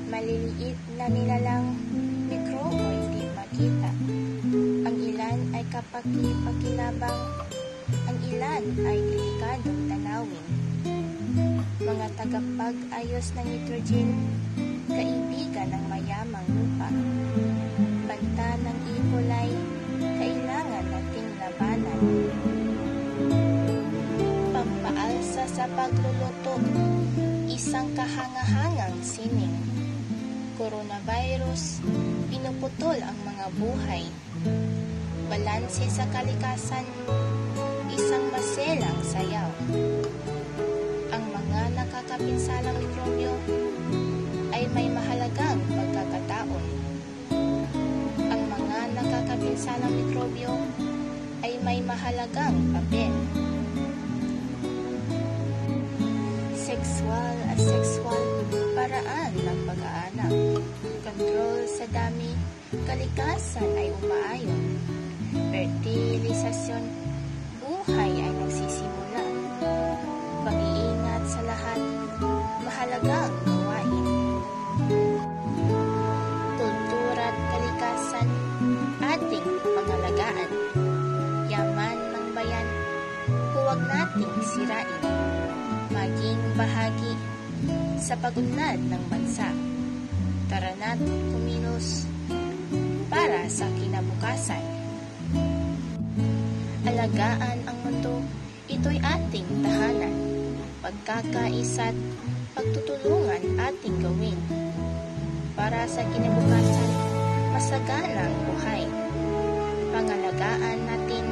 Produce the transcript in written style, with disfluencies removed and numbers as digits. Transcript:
Maliliit na nilalang mikrobo hindi makita. Ang ilan ay kapaki-pakinabang, ang ilan ay delikadong tanawin. Mga tagapag-ayos ng nitrogen, kaibigan ng mayamang lupa. Banta ng E. coli, kailangan nating labanan. Pampaalsa sa pagluluto, isang kahangahangang sining. Coronavirus, pinuputol ang mga buhay. Balanse sa kalikasan, isang maselang sayaw. Ang mga nakakapinsalang mikrobyo ay may mahalagang pagkakataon. Ang mga nakakapinsalang mikrobyo ay may mahalagang papel. Sexual, asexual, paraan ng pag-aanak. Kontrol sa dami, kalikasan ay umaayon. Fertilisasyon, buhay ay nagsisimula. Pag-iingat sa lahat, mahalagang gawain. Kultura at kalikasan, ating pangalagaan. Yaman ng bayan, huwag nating sirain. Maging bahagi sa pag-unlad ng bansa. Tara na't kumilos para sa kinabukasan. Alagaan ang mundo, ito'y ating tahanan. Pagkakaisa't pagtutulungan ating gawin. Para sa kinabukasan, masaganang buhay. Pangalagaan natin